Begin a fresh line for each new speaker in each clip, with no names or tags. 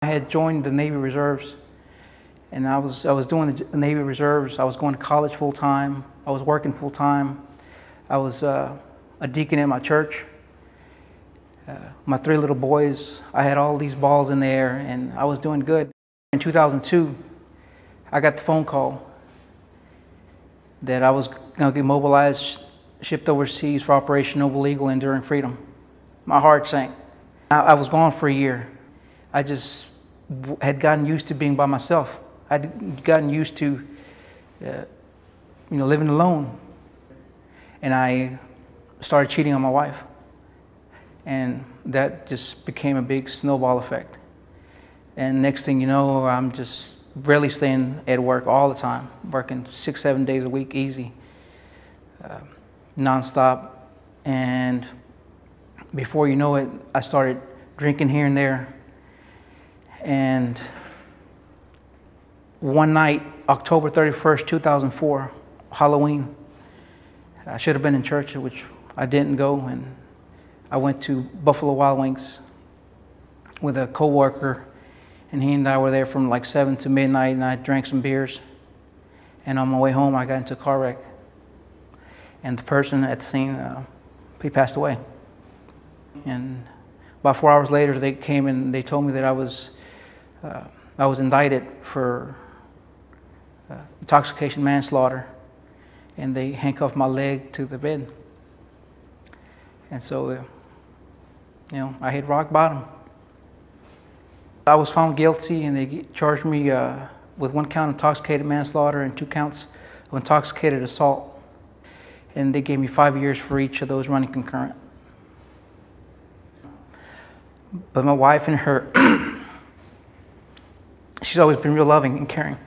I had joined the Navy Reserves, and I was doing the Navy Reserves. I was going to college full time. I was working full time. I was a deacon in my church. My 3 little boys, I had all these balls in the air, and I was doing good. In 2002, I got the phone call that I was going to get mobilized, shipped overseas for Operation Noble Eagle, Enduring Freedom. My heart sank. I was gone for a year. I just had gotten used to being by myself. I'd gotten used to, living alone. And I started cheating on my wife. And that just became a big snowball effect. And next thing you know, I'm just really staying at work all the time, working 6, 7 days a week, easy, nonstop. And before you know it, I started drinking here and there. And one night, October 31st, 2004, Halloween, I should have been in church, which I didn't go, and I went to Buffalo Wild Wings with a coworker, and he and I were there from like 7 to midnight, and I drank some beers. And on my way home, I got into a car wreck. And the person at the scene, he passed away. And about 4 hours later, they came and they told me that I was indicted for intoxication, manslaughter, and they handcuffed my leg to the bed. And so, I hit rock bottom. I was found guilty, and they charged me with 1 count of intoxicated manslaughter and 2 counts of intoxicated assault. And they gave me 5 years for each of those running concurrent. But my wife and her, she's always been real loving and caring.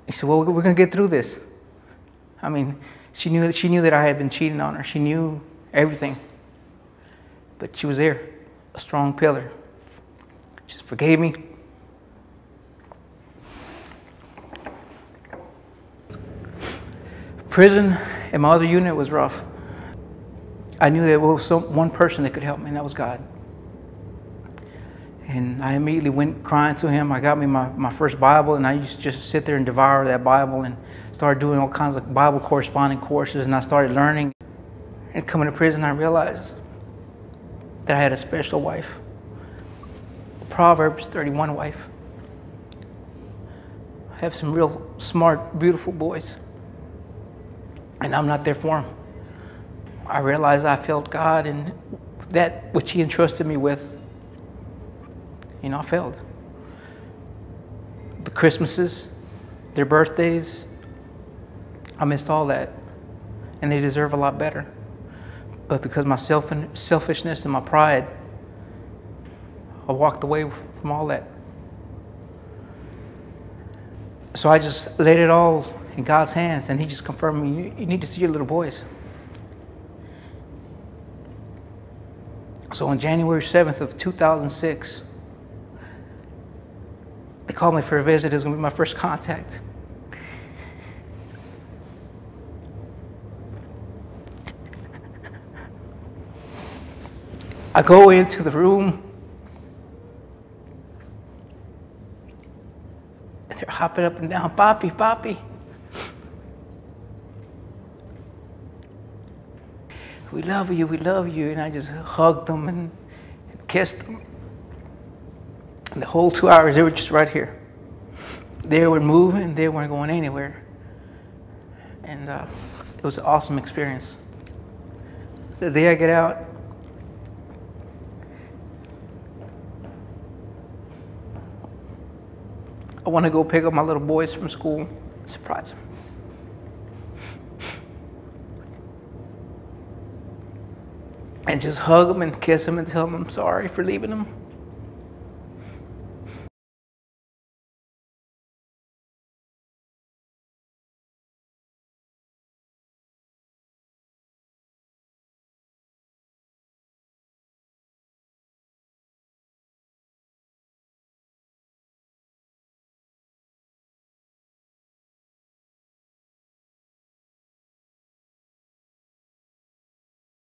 He said, well, we're going to get through this. I mean, she knew that I had been cheating on her. She knew everything. But she was there, a strong pillar. She forgave me. Prison in my other unit was rough. I knew there was one person that could help me, and that was God. And I immediately went crying to him. I got me my first Bible, and I used to just sit there and devour that Bible and started doing all kinds of Bible corresponding courses, and I started learning. And coming to prison, I realized that I had a special wife, a Proverbs 31 wife. I have some real smart, beautiful boys, and I'm not there for them. I realized I failed God, and that which He entrusted me with, I failed. The Christmases, their birthdays, I missed all that, and they deserve a lot better. But because of my selfishness and my pride, I walked away from all that. So I just laid it all in God's hands, and He just confirmed me, you need to see your little boys. So on January 7th of 2006, they called me for a visit. It was going to be my first contact. I go into the room, and they're hopping up and down, Papi, Papi. We love you, we love you. And I just hugged them and kissed them. And the whole 2 hours, they were just right here. They weren't moving, they weren't going anywhere. And it was an awesome experience. The day I get out, I want to go pick up my little boys from school and surprise them. And just hug them and kiss them and tell them I'm sorry for leaving them.